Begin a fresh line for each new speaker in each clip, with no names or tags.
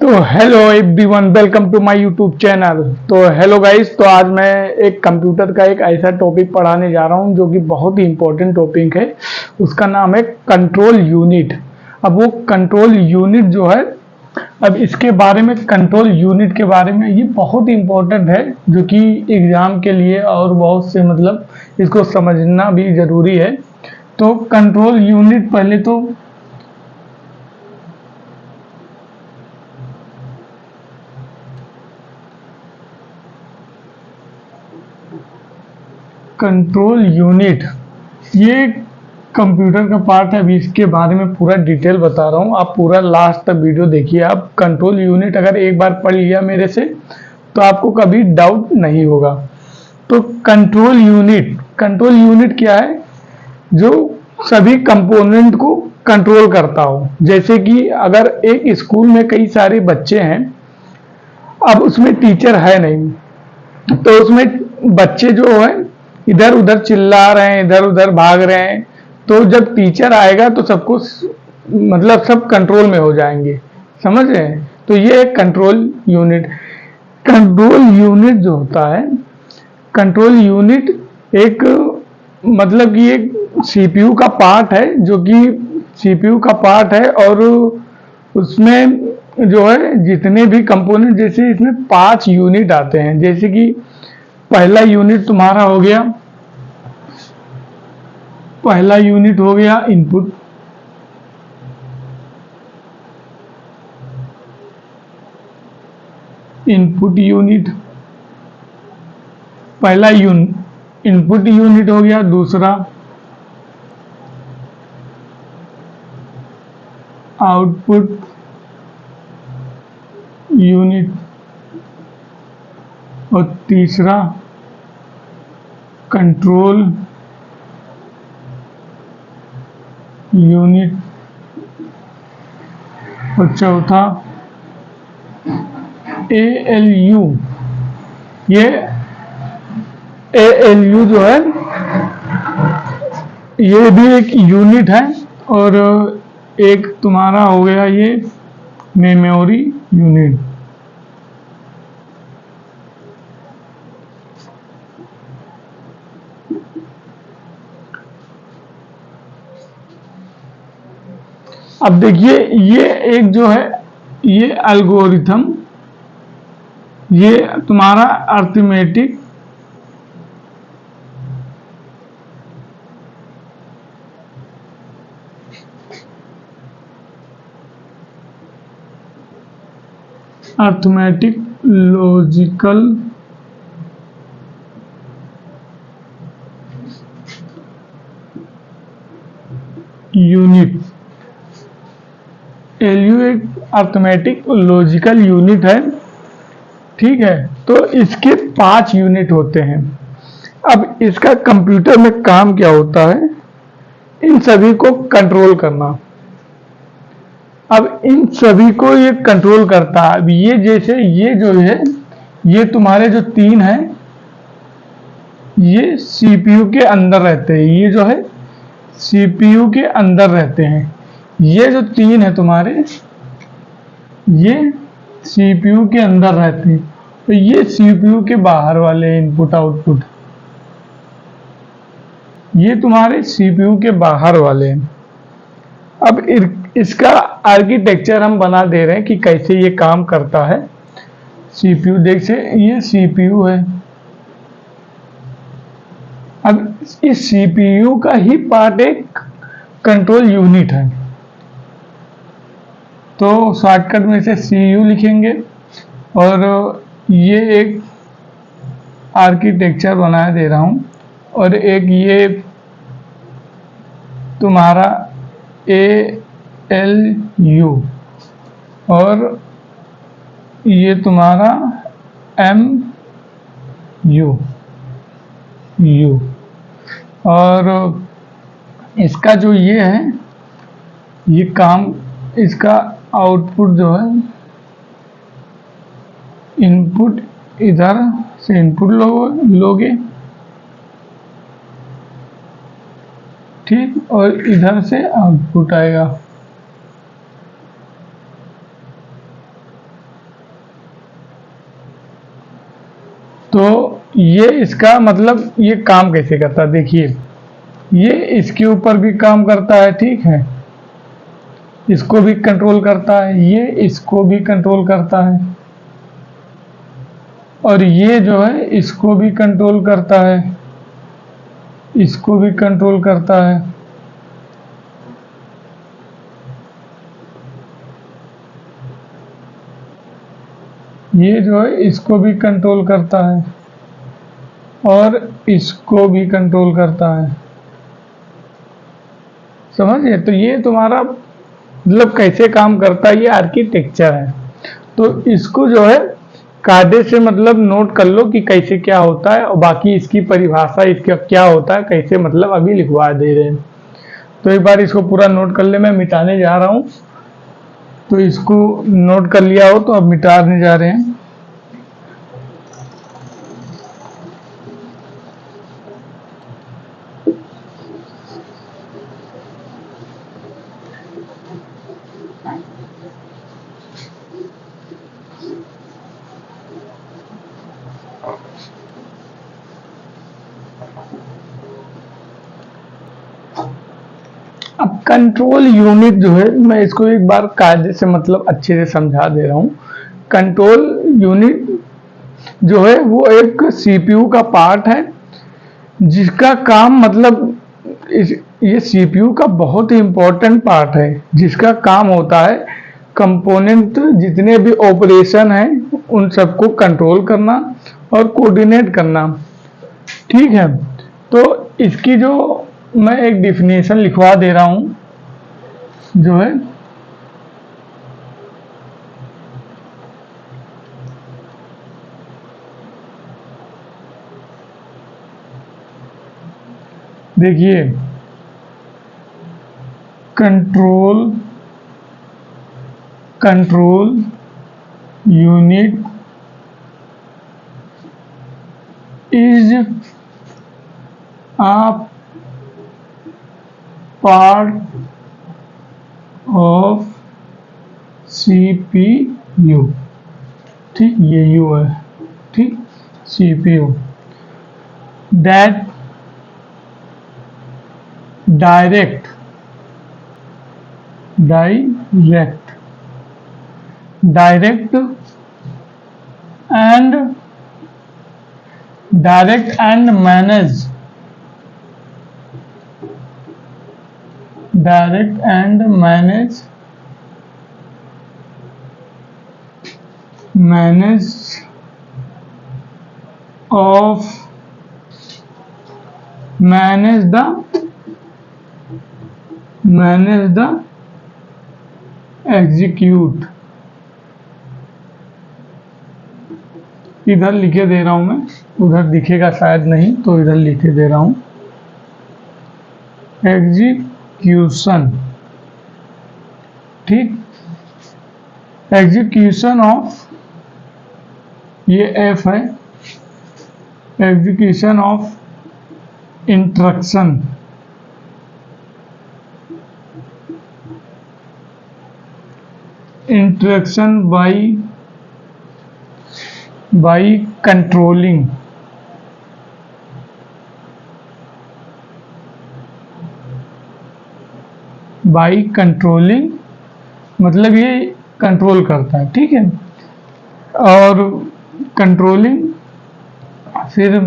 तो hello everyone, welcome to my YouTube channel. तो hello guys, तो आज मैं एक कंप्यूटर का एक ऐसा टॉपिक पढ़ाने जा रहा हूं जो कि बहुत ही इंपॉर्टेंट टॉपिक है। उसका नाम है कंट्रोल यूनिट। अब वो कंट्रोल यूनिट जो है, अब इसके बारे में, कंट्रोल यूनिट के बारे में, ये बहुत ही इंपॉर्टेंट है जो कि एग्जाम के लिए और बहुत से मतलब इसको समझना भी जरूरी है। तो कंट्रोल यूनिट पहले तो कंट्रोल यूनिट ये कंप्यूटर का पार्ट है। अभी इसके बारे में पूरा डिटेल बता रहा हूँ, आप पूरा लास्ट तक वीडियो देखिए। आप कंट्रोल यूनिट अगर एक बार पढ़ लिया मेरे से तो आपको कभी डाउट नहीं होगा। तो कंट्रोल यूनिट क्या है? जो सभी कंपोनेंट को कंट्रोल करता हो। जैसे कि अगर एक स्कूल में कई सारे बच्चे हैं, अब उसमें टीचर है नहीं, तो उसमें बच्चे जो है इधर उधर चिल्ला रहे हैं, इधर उधर भाग रहे हैं, तो जब टीचर आएगा तो सबको मतलब सब कंट्रोल में हो जाएंगे। समझ रहे हैं? तो ये है कंट्रोल यूनिट जो होता है, कंट्रोल यूनिट एक मतलब कि एक सीपीयू का पार्ट है, जो कि सीपीयू का पार्ट है। और उसमें जो है जितने भी कंपोनेंट, जैसे इसमें 5 यूनिट आते हैं। जैसे कि पहला यूनिट तुम्हारा हो गया, पहला यूनिट हो गया इनपुट। इनपुट यूनिट, पहला इनपुट यूनिट हो गया। दूसरा आउटपुट यूनिट, और तीसरा कंट्रोल यूनिट, और चौथा ALU। ये ALU जो है, ये भी एक यूनिट है। और एक तुम्हारा हो गया ये मेमोरी यूनिट। अब देखिए, ये एक जो है, ये एल्गोरिथम, ये तुम्हारा अर्थमेटिक लॉजिकल यूनिट। एलयू एक अर्थमेटिक लॉजिकल यूनिट है, ठीक है। तो इसके 5 यूनिट होते हैं। अब इसका कंप्यूटर में काम क्या होता है? इन सभी को कंट्रोल करना। अब इन सभी को ये कंट्रोल करता है। अब ये जैसे ये जो है, ये तुम्हारे जो 3 हैं, ये सीपीयू के अंदर रहते हैं। ये जो है सीपीयू के अंदर रहते हैं। ये जो 3 है तुम्हारे, ये सीपीयू के अंदर रहते हैं। तो ये सीपीयू के बाहर वाले इनपुट आउटपुट, ये तुम्हारे सीपीयू के बाहर वाले हैं। अब इसका आर्किटेक्चर हम बना दे रहे हैं कि कैसे ये काम करता है। सीपीयू देख से, ये सीपीयू है। अब इस सीपीयू का ही पार्ट एक कंट्रोल यूनिट है। तो शॉर्टकट में से सीयू लिखेंगे। और ये एक आर्किटेक्चर बना दे रहा हूं। और एक ये तुम्हारा ALU, और ये तुम्हारा MU। और इसका जो ये है, ये काम, इसका आउटपुट जो है, इनपुट इधर से इनपुट लोगे, ठीक, और इधर से आउटपुट आएगा। तो ये इसका मतलब ये काम कैसे करता है, देखिए ये इसके ऊपर भी काम करता है, ठीक है, इसको भी कंट्रोल करता है, ये इसको भी कंट्रोल करता है, और ये जो है इसको भी कंट्रोल करता है, इसको भी कंट्रोल करता है। ये जो है इसको भी कंट्रोल करता है और इसको भी कंट्रोल करता है, समझिए। तो ये तुम्हारा मतलब कैसे काम करता है, ये आर्किटेक्चर है। तो इसको जो है कायदे से मतलब नोट कर लो कि कैसे क्या होता है, और बाकी इसकी परिभाषा इसका क्या होता है कैसे, मतलब अभी लिखवा दे रहे हैं। तो एक बार इसको पूरा नोट कर ले, मैं मिटाने जा रहा हूँ। तो इसको नोट कर लिया हो तो अब मिटाने जा रहे हैं। अब कंट्रोल यूनिट जो है, मैं इसको एक बार कायदे से मतलब अच्छे से समझा दे रहा हूँ। कंट्रोल यूनिट जो है वो एक सीपीयू का पार्ट है, जिसका काम मतलब ये सीपीयू का बहुत ही इम्पोर्टेंट पार्ट है, जिसका काम होता है कंपोनेंट जितने भी ऑपरेशन हैं उन सबको कंट्रोल करना और कोऑर्डिनेट करना, ठीक है। तो इसकी जो मैं एक डिफिनेशन लिखवा दे रहा हूँ जो है, देखिए control unit is a part of CPU, ठीक, ये यू है, ठीक, CPU that direct and manage of manage the execute, इधर लिखे दे रहा हूं मैं, उधर दिखेगा शायद नहीं, तो इधर लिखे दे रहा हूं एग्जीक्यूशन, ठीक, एग्जीक्यूशन ऑफ, ये एफ है, execution of instruction, by controlling मतलब ये कंट्रोल करता है, ठीक है। और कंट्रोलिंग फिर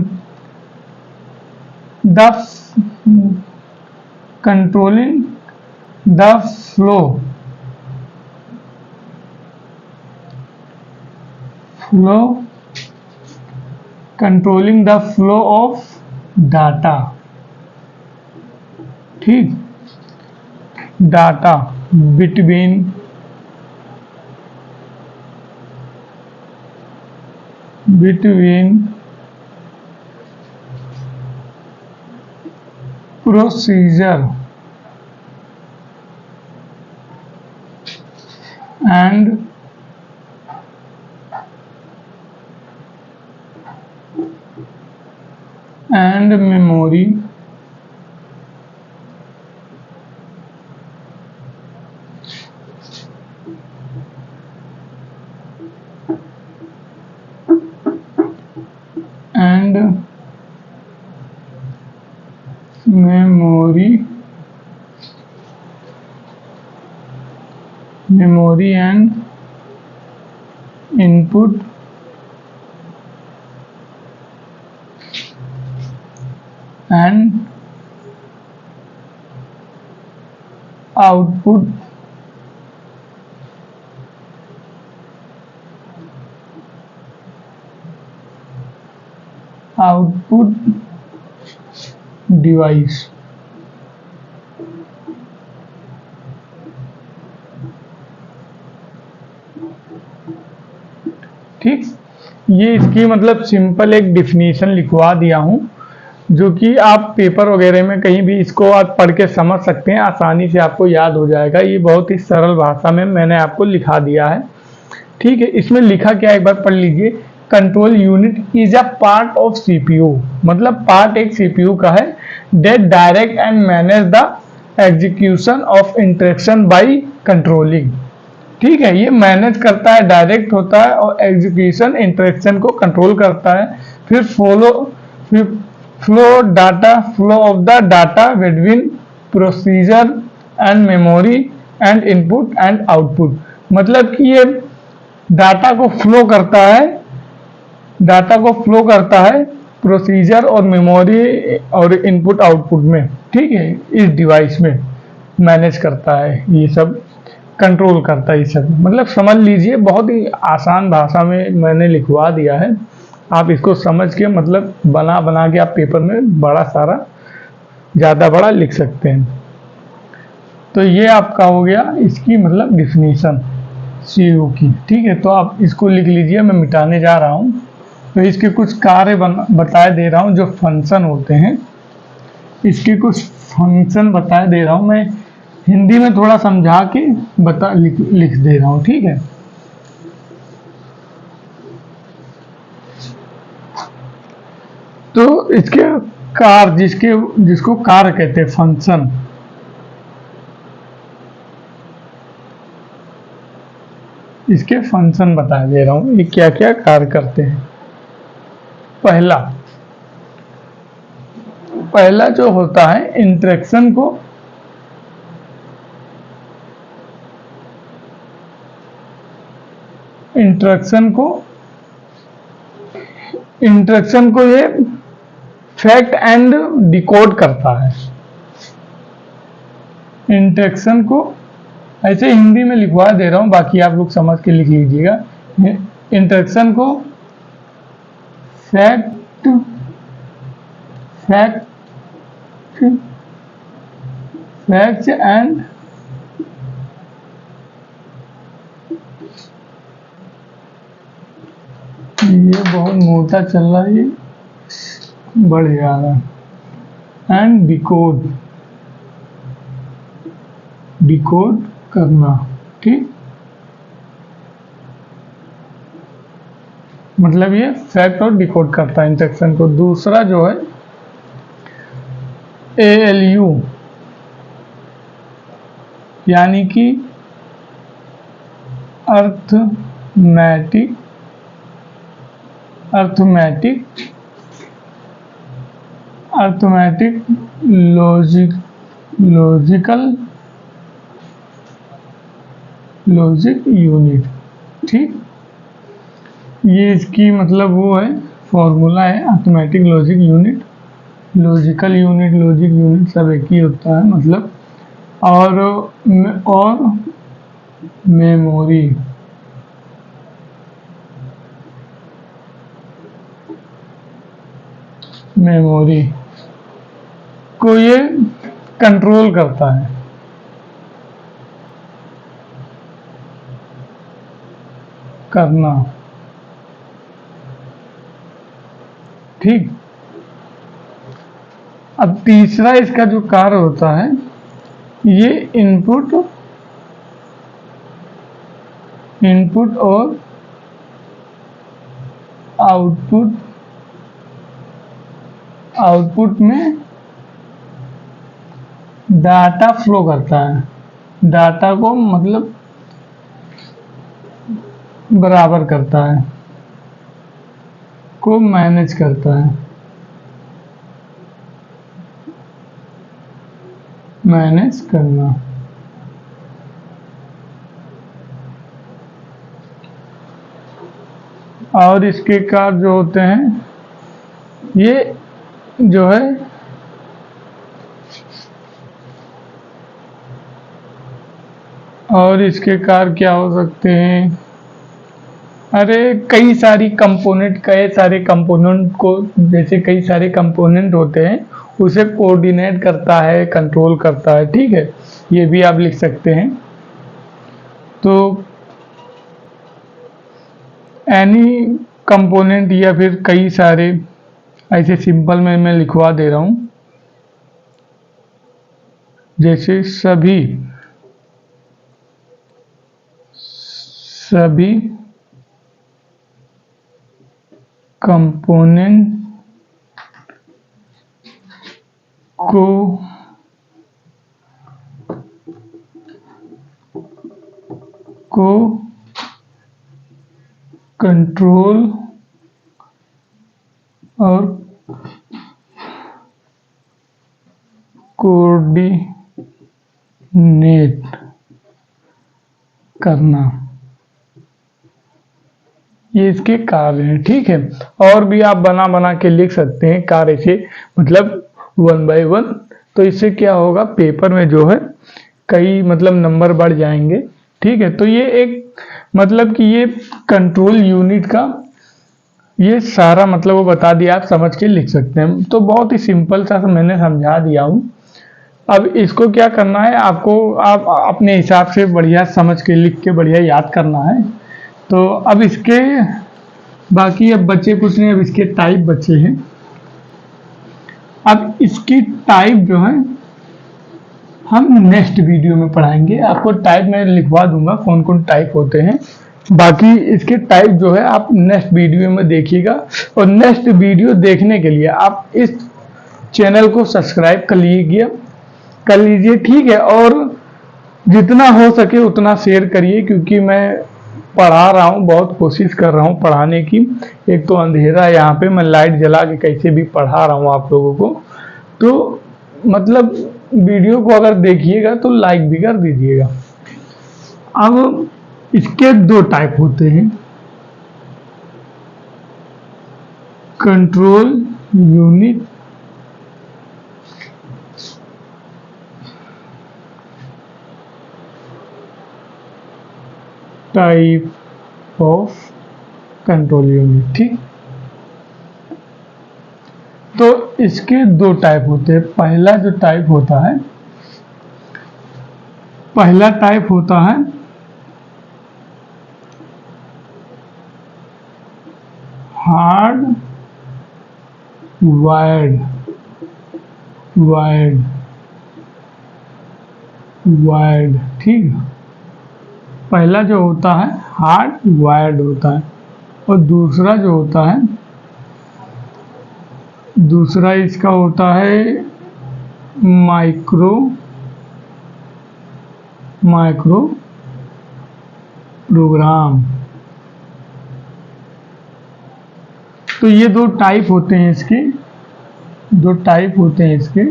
the controlling the flow controlling the flow of data, ठीक, data between procedure and memory and memory and input and output device. ठीक, ये इसकी मतलब सिंपल एक डिफिनीशन लिखवा दिया हूं, जो कि आप पेपर वगैरह में कहीं भी इसको आप पढ़ के समझ सकते हैं, आसानी से आपको याद हो जाएगा। ये बहुत ही सरल भाषा में मैंने आपको लिखा दिया है। ठीक है, इसमें लिखा क्या एक बार पढ़ लीजिए। Control unit is a part of CPU, मतलब पार्ट एक सीपीयू का है, that direct and manage the execution of instruction by controlling. ठीक है, ये मैनेज करता है, डायरेक्ट होता है और एग्जीक्यूशन इंस्ट्रक्शन को कंट्रोल करता है। फिर flow of the data between procedure and memory and input and output, मतलब कि ये डाटा को फ्लो करता है प्रोसीजर और मेमोरी और इनपुट आउटपुट में। ठीक है, इस डिवाइस में मैनेज करता है, ये सब कंट्रोल करता है, ये सब मतलब समझ लीजिए। बहुत ही आसान भाषा में मैंने लिखवा दिया है, आप इसको समझ के मतलब बना के आप पेपर में बड़ा सारा ज़्यादा बड़ा लिख सकते हैं। तो ये आपका हो गया इसकी मतलब डिफिनीशन सीयू की। ठीक है, तो आप इसको लिख लीजिए, मैं मिटाने जा रहा हूँ। तो इसके कुछ कार्य बताए दे रहा हूँ, जो फंक्शन होते हैं, इसके कुछ फंक्शन बताए दे रहा हूँ। मैं हिंदी में थोड़ा समझा के लिख दे रहा हूँ। ठीक है, तो इसके कार्य जिसको कार्य कहते हैं, फंक्शन, इसके फंक्शन बता दे रहा हूं, ये क्या क्या कार्य करते हैं। पहला जो होता है इंस्ट्रक्शन को ये फैक्ट एंड डिकोड करता है। इंस्ट्रक्शन को ऐसे हिंदी में लिखवा दे रहा हूं, बाकी आप लोग समझ के लिख लीजिएगा। इंस्ट्रक्शन को फैक्ट एंड ये बहुत मोटा चल रहा है, ये बढ़ जा रहा है, एंड डिकोड करना। ठीक, मतलब ये फैक्ट और डिकोड करता है इंस्ट्रक्शन को। दूसरा जो है ALU, यानी कि अर्थमेटिक लॉजिक यूनिट। ठीक, ये इसकी मतलब वो है, फॉर्मूला है, arithmetic logic unit, logic unit सब एक ही होता है मतलब। और मेमोरी को ये कंट्रोल करता है। ठीक, अब तीसरा इसका जो कार्य होता है, ये इनपुट और आउटपुट में डाटा फ्लो करता है, डाटा को मतलब बराबर करता है, को मैनेज करता है, मैनेज करना। और इसके कार्य जो होते हैं, ये जो है और इसके कार्य क्या हो सकते हैं, अरे कई सारे कंपोनेंट को, जैसे कई सारे कंपोनेंट होते हैं उसे कोऑर्डिनेट करता है, कंट्रोल करता है, ठीक है, ये भी आप लिख सकते हैं। तो एनी कंपोनेंट या फिर कई सारे, ऐसे सिंपल में मैं लिखवा दे रहा हूं, जैसे सभी कंपोनेंट को कंट्रोल और कोऑर्डिनेट करना, ये इसके कार्य हैं, ठीक है। और भी आप बना के लिख सकते हैं कार्य से, मतलब 1 बाय 1। तो इससे क्या होगा, पेपर में जो है कई मतलब नंबर बढ़ जाएंगे, ठीक है। तो ये एक मतलब कि ये कंट्रोल यूनिट का ये सारा मतलब वो बता दिया, आप समझ के लिख सकते हैं। तो बहुत ही सिंपल सा मैंने समझा दिया हूँ। अब इसको क्या करना है आपको, आप अपने हिसाब से बढ़िया समझ के लिख के बढ़िया याद करना है। तो अब इसके बाकी अब बचे कुछ नहीं, अब इसके टाइप बचे हैं। अब इसकी टाइप जो है हम नेक्स्ट वीडियो में पढ़ाएंगे। आपको टाइप मैं लिखवा दूंगा कौन कौन टाइप होते हैं, बाकी इसके टाइप जो है आप नेक्स्ट वीडियो में देखिएगा। और नेक्स्ट वीडियो देखने के लिए आप इस चैनल को सब्सक्राइब कर लीजिए, ठीक है। और जितना हो सके उतना शेयर करिए, क्योंकि मैं पढ़ा रहा हूँ, बहुत कोशिश कर रहा हूँ पढ़ाने की। एक तो अंधेरा है यहाँ पे, मैं लाइट जला के कैसे भी पढ़ा रहा हूँ आप लोगों को। तो मतलब वीडियो को अगर देखिएगा तो लाइक भी कर दीजिएगा। अब इसके 2 टाइप होते हैं, control unit type of control unit, ठीक। तो इसके 2 टाइप होते हैं। पहला टाइप होता है हार्ड वायर्ड, ठीक। पहला जो होता है हार्ड वायर्ड होता है, और दूसरा जो होता है, दूसरा इसका होता है माइक्रो प्रोग्राम। तो ये 2 टाइप होते हैं इसके।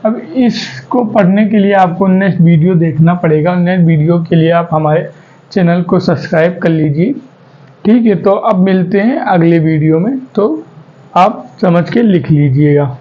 अब इसको पढ़ने के लिए आपको नेक्स्ट वीडियो देखना पड़ेगा। नेक्स्ट वीडियो के लिए आप हमारे चैनल को सब्सक्राइब कर लीजिए, ठीक है। तो अब मिलते हैं अगले वीडियो में, तो आप समझ के लिख लीजिएगा।